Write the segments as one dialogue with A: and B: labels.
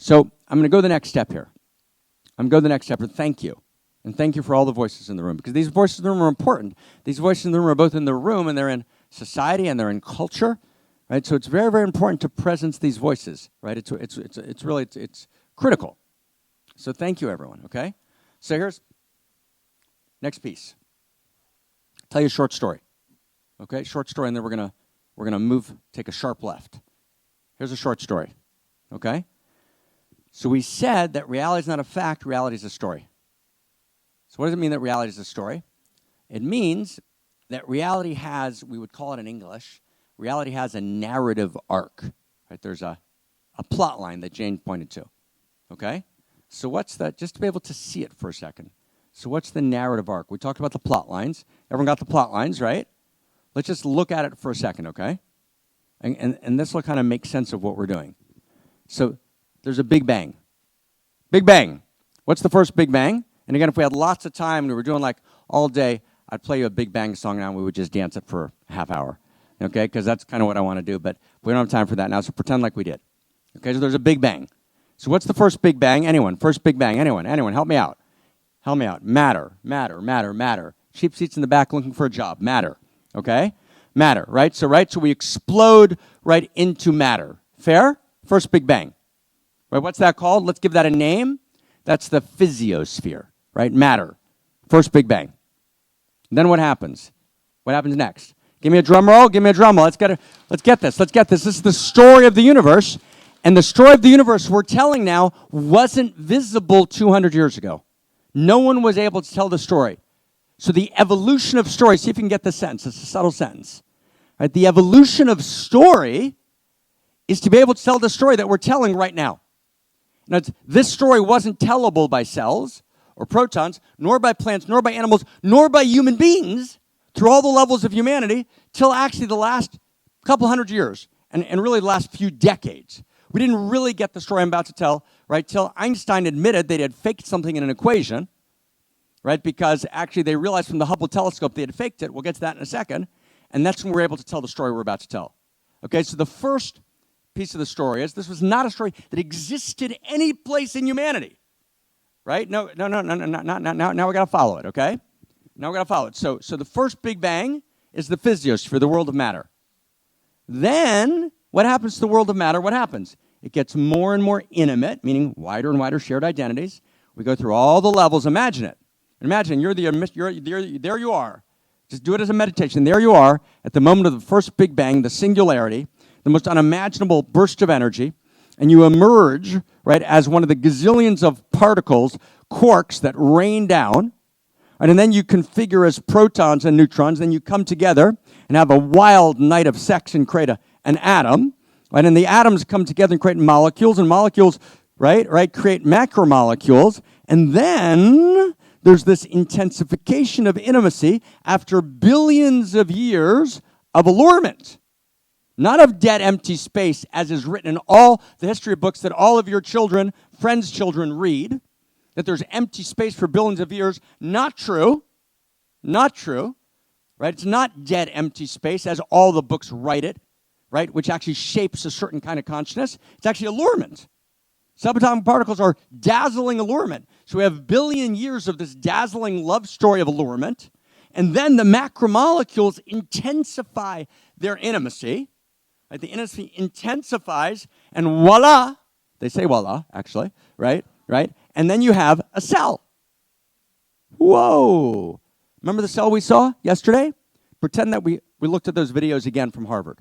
A: So I'm going to go the next step here. I'm going to go the next step, and thank you. And thank you for all the voices in the room, because these voices in the room are important. These voices in the room are both in the room, and they're in society, and they're in culture, right? So it's very, very important to presence these voices, right? It's really critical. So thank you, everyone, okay? So here's next piece. Tell you a short story, okay? Short story, and then we're gonna move, take a sharp left. Here's a short story, okay? So we said that reality is not a fact, reality is a story. So what does it mean that reality is a story? It means that reality has, we would call it in English, reality has a narrative arc, right? There's a plot line that Jane pointed to, okay? So what's that? Just to be able to see it for a second. So what's the narrative arc? We talked about the plot lines. Everyone got the plot lines, right? Let's just look at it for a second, okay? And this will kind of make sense of what we're doing. So there's a Big Bang. Big Bang. What's the first Big Bang? And again, if we had lots of time and we were doing like all day, I'd play you a Big Bang song now and we would just dance it for a half hour, okay? Because that's kind of what I want to do, but we don't have time for that now, so pretend like we did. Okay, so there's a Big Bang. So what's the first Big Bang? Anyone? First Big Bang. Anyone? Help me out. Help me out. Matter. Cheap seats in the back looking for a job. Matter. Okay? Matter, right? So we explode right into matter. Fair? First Big Bang. Right? What's that called? Let's give that a name. That's the physiosphere, right? Matter. First Big Bang. Then what happens? What happens next? Give me a drum roll. Let's get this. This is the story of the universe. And the story of the universe we're telling now wasn't visible 200 years ago. No one was able to tell the story. So the evolution of story, see if you can get this sentence. It's a subtle sentence. Right? The evolution of story is to be able to tell the story that we're telling right now. Now, this story wasn't tellable by cells or protons, nor by plants, nor by animals, nor by human beings through all the levels of humanity till actually the last couple hundred years and really the last few decades. We didn't really get the story I'm about to tell, right, till Einstein admitted they had faked something in an equation, right, because actually they realized from the Hubble telescope they had faked it. We'll get to that in a second. And that's when we're able to tell the story we're about to tell. Okay, so the first piece of the story is this was not a story that existed any place in humanity, right? No. Now we got to follow it, okay? Now we got to follow it. So the first Big Bang is the physiosphere, the world of matter. Then what happens to the world of matter? What happens? It gets more and more intimate, meaning wider and wider shared identities. We go through all the levels. Imagine it. Imagine there you are. Just do it as a meditation. There you are at the moment of the first Big Bang, the singularity, the most unimaginable burst of energy, and you emerge, right, as one of the gazillions of particles, quarks that rain down, right, and then you configure as protons and neutrons, then you come together and have a wild night of sex and create an atom, right, and the atoms come together and create molecules, and molecules, right, create macromolecules, and then there's this intensification of intimacy after billions of years of allurement. Not of dead, empty space, as is written in all the history books that all of your children, friends' children read, that there's empty space for billions of years. Not true. Not true. Right? It's not dead, empty space, as all the books write it, right, which actually shapes a certain kind of consciousness. It's actually allurement. Subatomic particles are dazzling allurement. So we have billion years of this dazzling love story of allurement, and then the macromolecules intensify their intimacy. Right? The intimacy intensifies, and voila, they say voila, actually, right? And then you have a cell. Whoa. Remember the cell we saw yesterday? Pretend that we looked at those videos again from Harvard.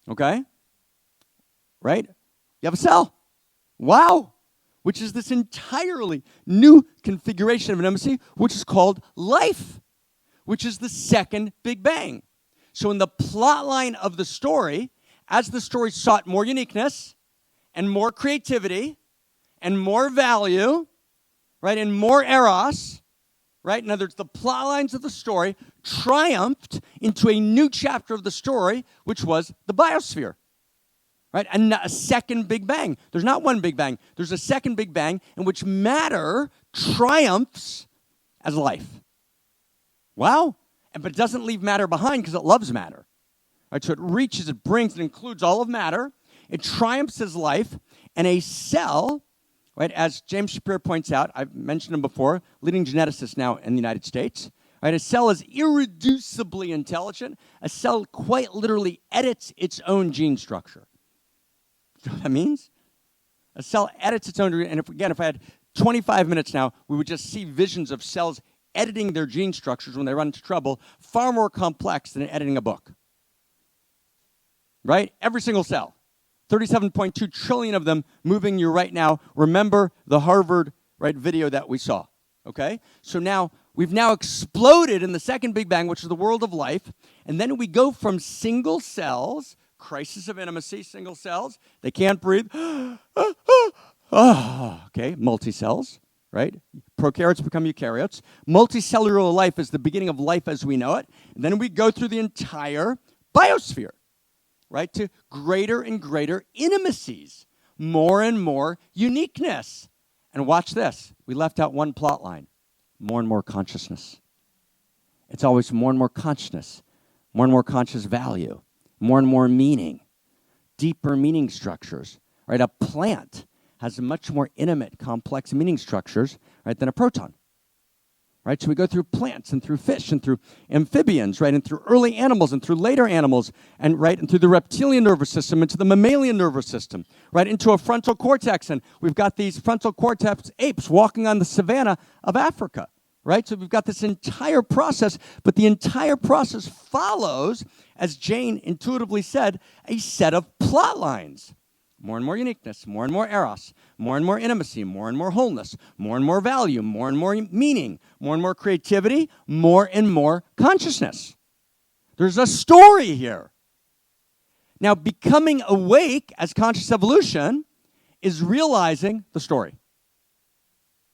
A: Okay? Right? You have a cell. Wow. Which is this entirely new configuration of intimacy, which is called life, which is the second Big Bang. So in the plot line of the story, as the story sought more uniqueness and more creativity and more value, right, and more eros, right? In other words, the plot lines of the story triumphed into a new chapter of the story, which was the biosphere, right? And a second Big Bang. There's not one Big Bang. There's a second Big Bang in which matter triumphs as life. Wow. But it doesn't leave matter behind because it loves matter. Right? So it reaches, it brings, it includes all of matter. It triumphs as life. And a cell, right, as James Shapiro points out, I've mentioned him before, leading geneticist now in the United States, right, a cell is irreducibly intelligent. A cell quite literally edits its own gene structure. You know what that means? A cell edits its own, and if I had 25 minutes now, we would just see visions of cells editing their gene structures when they run into trouble, far more complex than editing a book. Right? Every single cell. 37.2 trillion of them moving you right now. Remember the Harvard, right, video that we saw. Okay? So now, we've now exploded in the second Big Bang, which is the world of life, and then we go from single cells, crisis of intimacy, single cells, they can't breathe. Okay, multicells, right? Prokaryotes become eukaryotes. Multicellular life is the beginning of life as we know it. And then we go through the entire biosphere, right, to greater and greater intimacies, more and more uniqueness. And watch this. We left out one plot line. More and more consciousness. It's always more and more consciousness, more and more conscious value, more and more meaning, deeper meaning structures, right? A plant has much more intimate, complex meaning structures, right, than a proton, right? So we go through plants and through fish and through amphibians, right, and through early animals and through later animals, and right, and through the reptilian nervous system into the mammalian nervous system, right, into a frontal cortex, and we've got these frontal cortex apes walking on the savanna of Africa, right? So we've got this entire process, but the entire process follows, as Jane intuitively said, a set of plot lines. More and more uniqueness, more and more eros, more and more intimacy, more and more wholeness, more and more value, more and more meaning, more and more creativity, more and more consciousness. There's a story here. Now, becoming awake as conscious evolution is realizing the story.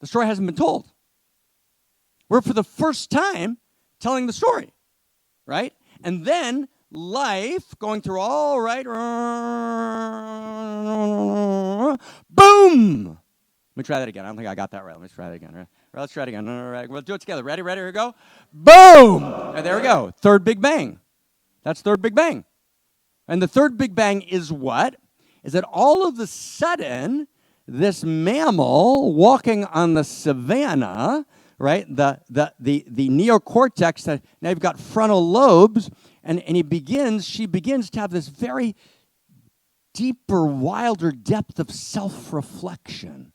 A: The story hasn't been told. We're, for the first time, telling the story, right? And then life, going through all right, boom! Let me try that again. I don't think I got that right. Let me try that again. Right, let's try it again. We'll do it together. Ready, here we go. Boom! Right, there we go. Third Big Bang. That's third Big Bang. And the third Big Bang is what? Is that all of a sudden, this mammal walking on the savanna, right, the neocortex, that now you've got frontal lobes, and she begins to have this very deeper, wilder depth of self-reflection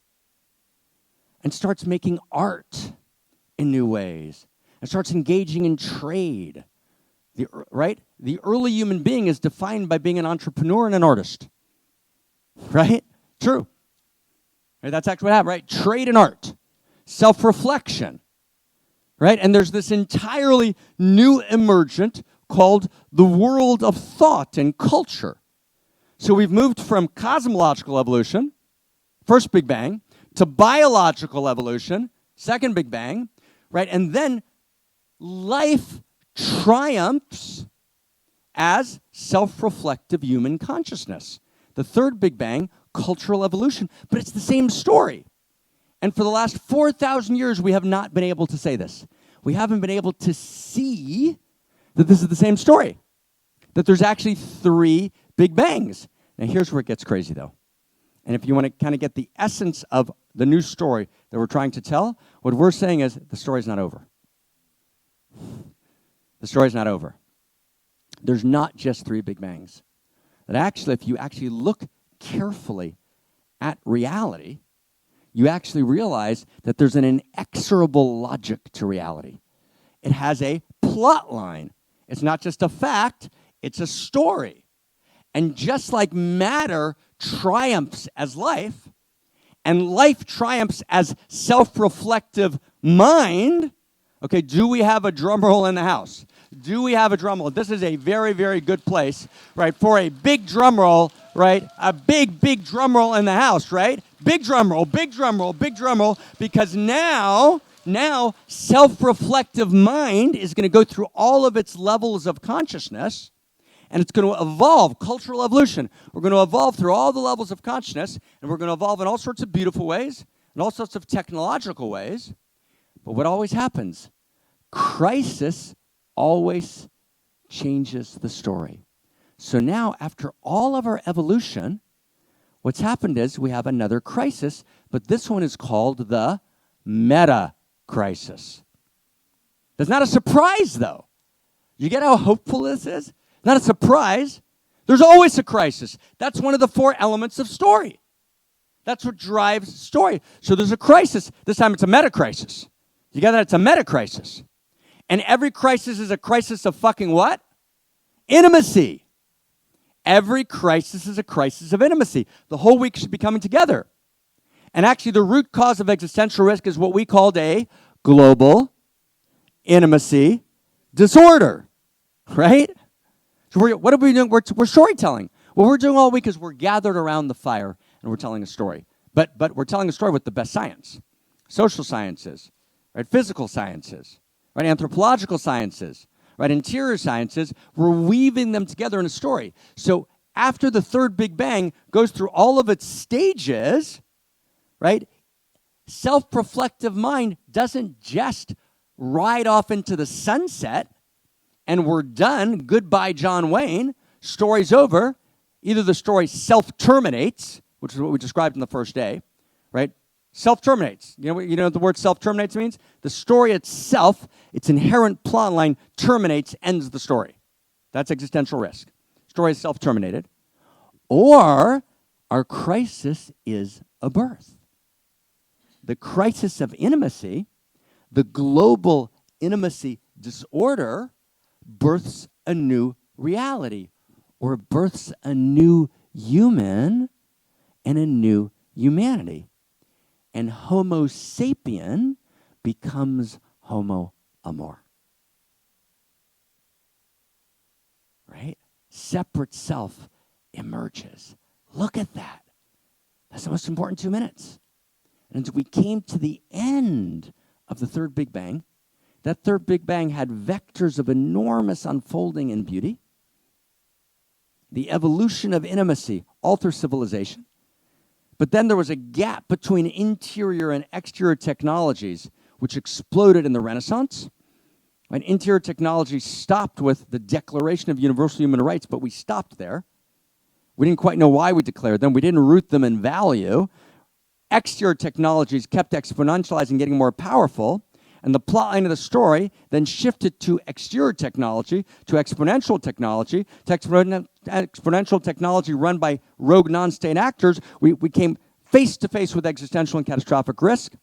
A: and starts making art in new ways and starts engaging in trade. Right? The early human being is defined by being an entrepreneur and an artist. Right? True. Right? That's actually what happened, right? Trade and art. Self-reflection. Right? And there's this entirely new emergent called the world of thought and culture. So we've moved from cosmological evolution, first Big Bang, to biological evolution, second Big Bang, right? And then life triumphs as self-reflective human consciousness. The third Big Bang, cultural evolution, but it's the same story. And for the last 4,000 years, we have not been able to say this. We haven't been able to see that this is the same story, that there's actually three Big Bangs. Now, here's where it gets crazy, though. And if you want to kind of get the essence of the new story that we're trying to tell, what we're saying is the story's not over. The story's not over. There's not just three Big Bangs. That actually, if you actually look carefully at reality, you actually realize that there's an inexorable logic to reality. It has a plot line. It's not just a fact, it's a story. And just like matter triumphs as life, and life triumphs as self-reflective mind, okay, do we have a drum roll in the house? Do we have a drum roll? This is a very, very good place, right, for a big drum roll, right? A big, big drum roll in the house, right? Big drum roll, big drum roll, big drum roll, because now self-reflective mind is going to go through all of its levels of consciousness, and it's going to evolve, cultural evolution. We're going to evolve through all the levels of consciousness, and we're going to evolve in all sorts of beautiful ways, in all sorts of technological ways. But what always happens? Crisis always changes the story. So now, after all of our evolution, What's happened is we have another crisis, but this one is called the meta-crisis. That's not a surprise, though. You get how hopeful this is? Not a surprise. There's always a crisis. That's one of the 4 elements of story. That's what drives story. So there's a crisis. This time it's a meta-crisis. You get that? It's a meta-crisis. And every crisis is a crisis of fucking what? Intimacy. Every crisis is a crisis of intimacy. The whole week should be coming together. And actually, the root cause of existential risk is what we called a global intimacy disorder, right? So what are we doing? We're storytelling. What we're doing all week is we're gathered around the fire and we're telling a story. But we're telling a story with the best science. Social sciences, right? Physical sciences, right? Anthropological sciences, right? Interior sciences. We're weaving them together in a story. So after the third Big Bang goes through all of its stages, right? Self-reflective mind doesn't just ride off into the sunset and we're done. Goodbye, John Wayne. Story's over. Either the story self-terminates, which is what we described in the first day, right? Self-terminates. You know what the word self-terminates means? The story itself, its inherent plot line, terminates, ends the story. That's existential risk. Story is self-terminated. Or our crisis is a birth. The crisis of intimacy, the global intimacy disorder, births a new reality or births a new human and a new humanity. And Homo sapien becomes Homo Amor. Right? Separate self emerges. Look at that. That's the most important 2 minutes. And as we came to the end of the third Big Bang, that third Big Bang had vectors of enormous unfolding and beauty. The evolution of intimacy alters civilization. But then there was a gap between interior and exterior technologies, which exploded in the Renaissance. And interior technology stopped with the Declaration of Universal Human Rights, but we stopped there. We didn't quite know why we declared them. We didn't root them in value. Exterior technologies kept exponentializing, getting more powerful. And the plot line of the story then shifted to exterior technology, to exponential technology, to exponential technology run by rogue non-state actors. We came face-to-face with existential and catastrophic risk.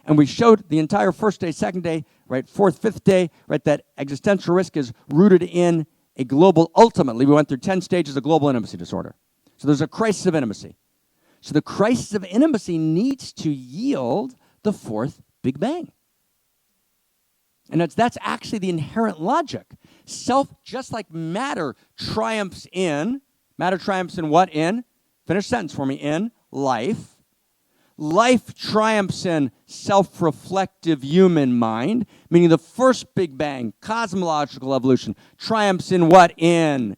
A: And we showed the entire first day, second day, right, fourth, fifth day, right, that existential risk is rooted in a global, ultimately, we went through 10 stages of global intimacy disorder. So there's a crisis of intimacy. So the crisis of intimacy needs to yield the fourth Big Bang. And that's actually the inherent logic. Self, just like matter triumphs in what? In, finish sentence for me, in life. Life triumphs in self-reflective human mind, meaning the first Big Bang, cosmological evolution, triumphs in what? In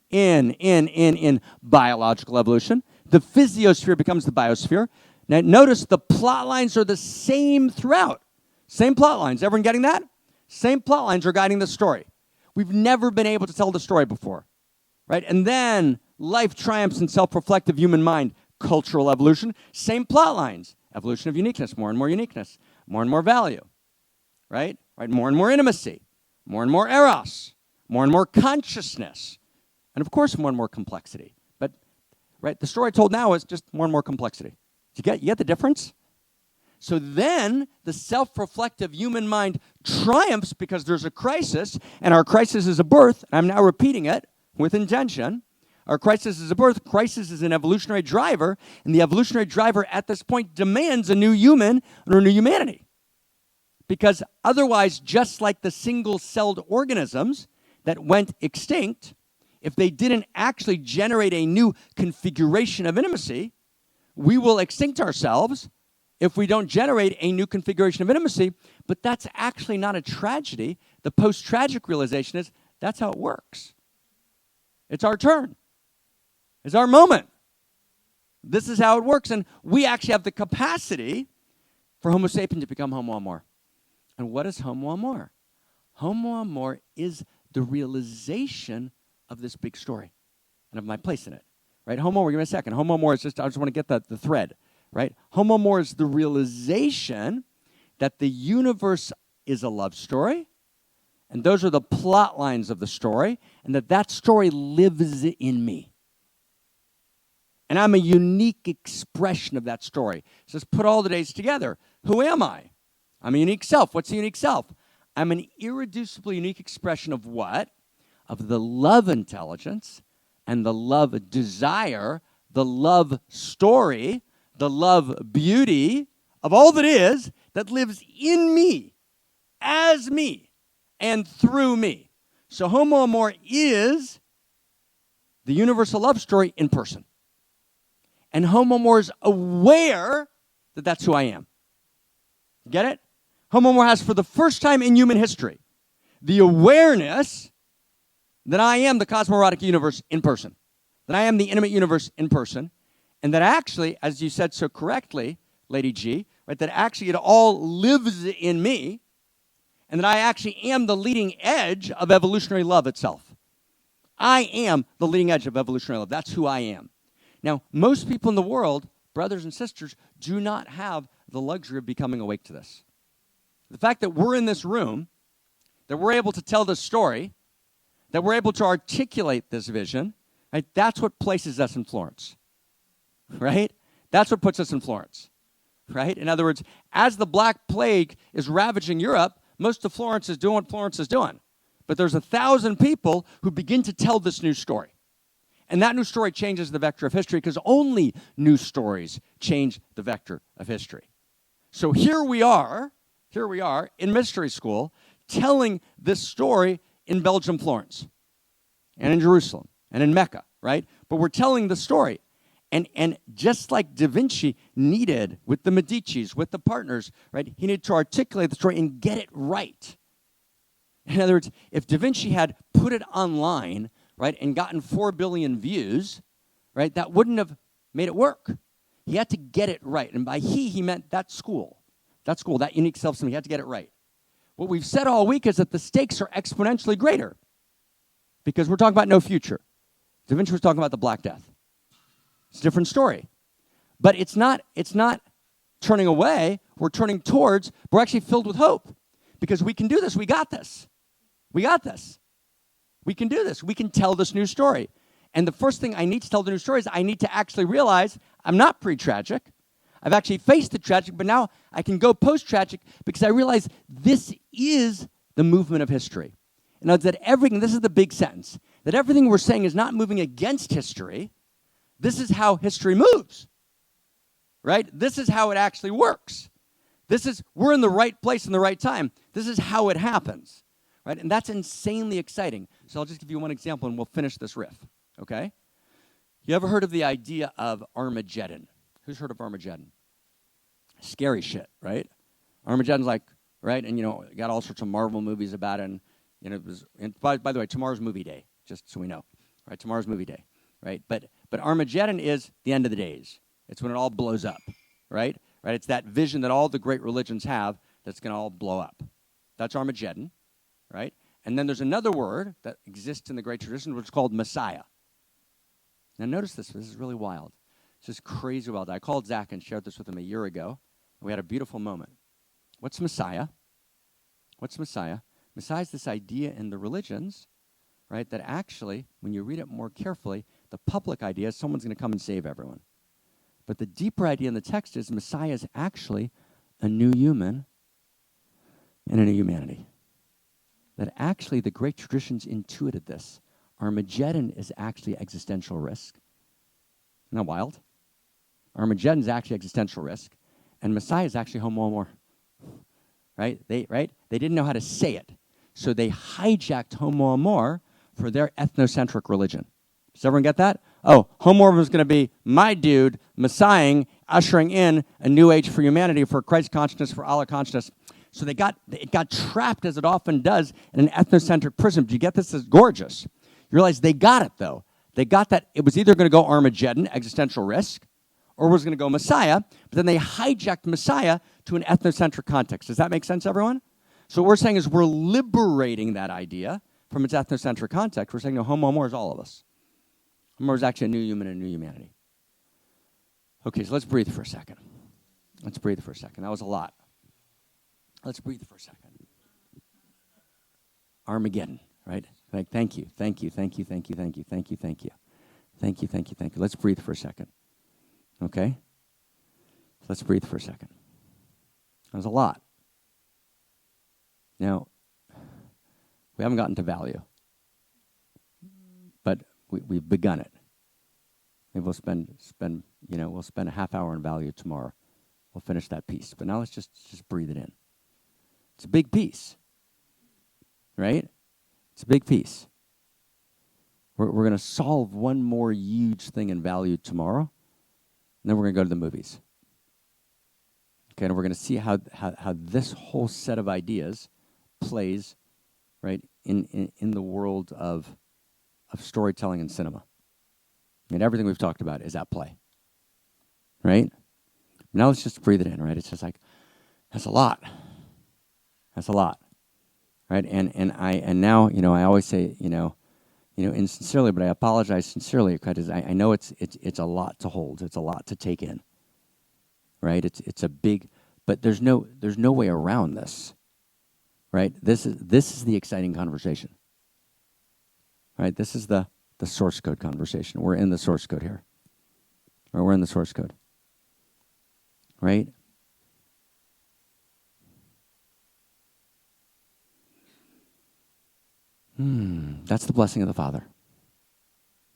A: biological evolution. The physiosphere becomes the biosphere. Now notice the plot lines are the same throughout. Same plot lines. Everyone getting that? Same plot lines are guiding the story. We've never been able to tell the story before, right? And then life triumphs in self-reflective human mind, cultural evolution, same plot lines. Evolution of uniqueness, more and more value, right? More and more intimacy, more and more eros, more and more consciousness, and of course, more and more complexity. But, right, the story I told now is just more and more complexity. You get the difference? So then the self-reflective human mind triumphs because there's a crisis, and our crisis is a birth. I'm now repeating it with intention. Our crisis is a birth. Crisis is an evolutionary driver, and the evolutionary driver at this point demands a new human or a new humanity. Because otherwise, just like the single-celled organisms that went extinct, if they didn't actually generate a new configuration of intimacy, we will extinct ourselves if we don't generate a new configuration of intimacy. But that's actually not a tragedy. The post-tragic realization is that's how it works. It's our turn. It's our moment. This is how it works. And we actually have the capacity for Homo sapien to become Homo Amor. And what is Homo Amor? Homo Amor is the realization of this big story and of my place in it. right? Homo Amor, give me a second. Homo Amor is just, I just want to get the thread, right? Homo Amor is the realization that the universe is a love story, and those are the plot lines of the story, and that story lives in me. And I'm a unique expression of that story. So let's put all the days together. Who am I? I'm a unique self. What's a unique self? I'm an irreducibly unique expression of what? Of the love intelligence and the love desire, the love story, the love beauty of all that is that lives in me, as me, and through me. So Homo Amor is the universal love story in person. And Homo Amor is aware that that's who I am. Get it? Homo Amor has, for the first time in human history, the awareness that I am the cosmoerotic universe in person, that I am the intimate universe in person, and that actually, as you said so correctly, Lady G, right, that actually it all lives in me, and that I actually am the leading edge of evolutionary love itself. I am the leading edge of evolutionary love. That's who I am. Now, most people in the world, brothers and sisters, do not have the luxury of becoming awake to this. The fact that we're in this room, that we're able to tell this story, that we're able to articulate this vision, right, that's what places us in Florence, right? That's what puts us in Florence, right? In other words, as the Black Plague is ravaging Europe, most of Florence is doing what Florence is doing. But there's 1,000 people who begin to tell this new story. And that new story changes the vector of history because only new stories change the vector of history. So here we are in mystery school telling this story in Belgium, Florence, and in Jerusalem, and in Mecca, right? But we're telling the story. And just like Da Vinci needed with the Medicis, with the partners, right? He needed to articulate the story and get it right. In other words, if Da Vinci had put it online, right, and gotten 4 billion views, right, that wouldn't have made it work. He had to get it right. And by he meant that school, that unique self symphony. He had to get it right. What we've said all week is that the stakes are exponentially greater because we're talking about no future. Da Vinci was talking about the Black Death. It's a different story. But it's not turning away. We're turning towards. We're actually filled with hope because we can do this. We got this. We got this. We can do this. We can tell this new story. And the first thing I need to tell the new story is I need to actually realize I'm not pre-tragic. I've actually faced the tragic, but now I can go post-tragic because I realize this is the movement of history. In other words, that everything, this is the big sentence, that everything we're saying is not moving against history. This is how history moves, right? This is how it actually works. We're in the right place in the right time. This is how it happens. Right? And that's insanely exciting. So I'll just give you one example and we'll finish this riff, okay? You ever heard of the idea of Armageddon? Who's heard of Armageddon? Scary shit, right? Armageddon's like, right? And, you got all sorts of Marvel movies about it. And, it was, and by the way, tomorrow's movie day, just so we know, right? Tomorrow's movie day, right? But Armageddon is the end of the days. It's when it all blows up, right? Right? It's that vision that all the great religions have that's going to all blow up. That's Armageddon. Right? And then there's another word that exists in the great tradition, which is called Messiah. Now notice this. This is really wild. It's just crazy wild. I called Zach and shared this with him a year ago. And we had a beautiful moment. What's Messiah? What's Messiah? Messiah is this idea in the religions, right, that actually, when you read it more carefully, the public idea is someone's going to come and save everyone. But the deeper idea in the text is Messiah is actually a new human and a new humanity. That actually the great traditions intuited this. Armageddon is actually existential risk. Isn't that wild? Armageddon is actually existential risk. And Messiah is actually Homo Amor. Right? They didn't know how to say it. So they hijacked Homo Amor for their ethnocentric religion. Does everyone get that? Oh, Homo Amor was going to be my dude, Messiahing, ushering in a new age for humanity, for Christ consciousness, for Allah consciousness. So it got trapped, as it often does, in an ethnocentric prism. Do you get this? It's gorgeous. You realize they got it, though. They got that it was either going to go Armageddon, existential risk, or it was going to go Messiah, but then they hijacked Messiah to an ethnocentric context. Does that make sense, everyone? So what we're saying is we're liberating that idea from its ethnocentric context. We're saying, no, Homo Amor is all of us. Amor is actually a new human and a new humanity. Okay, so let's breathe for a second. Let's breathe for a second. That was a lot. Let's breathe for a second. Armageddon, right? Like, thank you, thank you, thank you, thank you, thank you, thank you, thank you. Thank you, thank you, thank you. Let's breathe for a second. Okay? Let's breathe for a second. That was a lot. Now, we haven't gotten to value, but we've begun it. Maybe we'll spend we'll spend a half hour on value tomorrow. We'll finish that piece. But now let's just breathe it in. It's a big piece, right? It's a big piece. We're going to solve one more huge thing in value tomorrow, and then we're going to go to the movies. Okay, and we're going to see how this whole set of ideas plays, right, in the world of storytelling and cinema. I mean, everything we've talked about is at play, right? Now let's just breathe it in, right? It's just like, that's a lot. That's a lot, right? And now, I always say, insincerely, but I apologize sincerely because I know it's a lot to hold. It's a lot to take in, right? It's a big, but there's no way around this, right? This is the exciting conversation, right? This is the source code conversation. We're in the source code here, or we're in the source code, right? That's the blessing of the Father.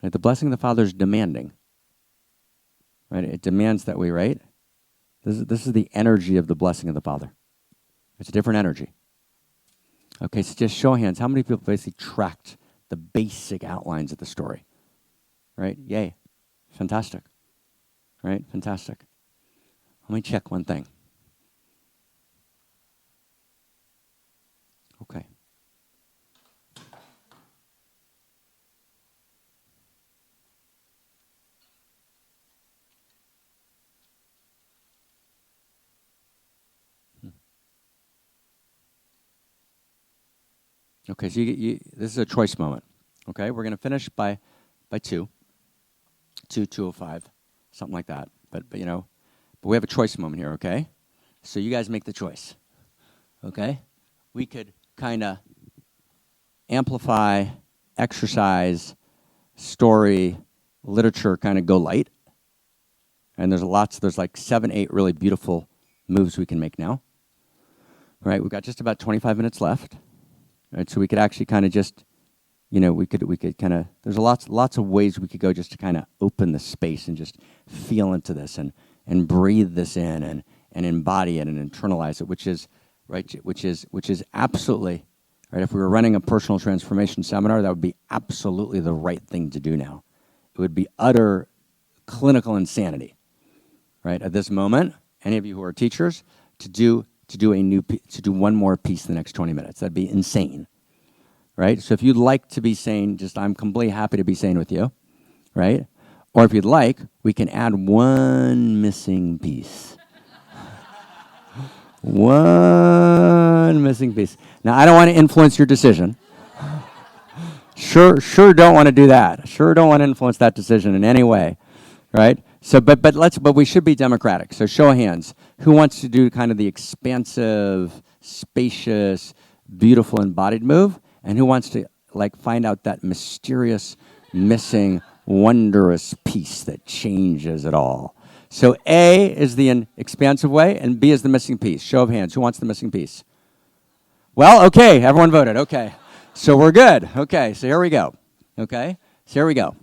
A: Right? The blessing of the Father is demanding. Right? It demands that we, right? This is the energy of the blessing of the Father. It's a different energy. Okay, so just show of hands. How many people basically tracked the basic outlines of the story? Right? Yay. Fantastic. Right? Fantastic. Let me check one thing. Okay. Okay, so this is a choice moment. Okay, we're going to finish by 2:05, something like that. But we have a choice moment here. Okay, so you guys make the choice. Okay, we could kind of amplify, exercise, story, literature, kind of go light. And there's like 7, 8 really beautiful moves we can make now. All right, we've got just about 25 minutes left. Right, so we could actually kind of just, we could kind of, there's lots of ways we could go just to kind of open the space and just feel into this and breathe this in and embody it and internalize it, which is absolutely, right, if we were running a personal transformation seminar, that would be absolutely the right thing to do now. It would be utter clinical insanity, right, at this moment, any of you who are teachers, to do one more piece in the next 20 minutes. That'd be insane, right? So if you'd like to be sane, I'm completely happy to be sane with you, right? Or if you'd like, we can add one missing piece. One missing piece. Now, I don't want to influence your decision. Sure don't want to do that. Sure don't want to influence that decision in any way, right? So, but we should be democratic. So, show of hands. Who wants to do kind of the expansive, spacious, beautiful, embodied move, and who wants to find out that mysterious, missing, wondrous piece that changes it all? So, A is the expansive way, and B is the missing piece. Show of hands. Who wants the missing piece? Well, okay, everyone voted. Okay, so we're good. Okay, so here we go. Okay, so here we go.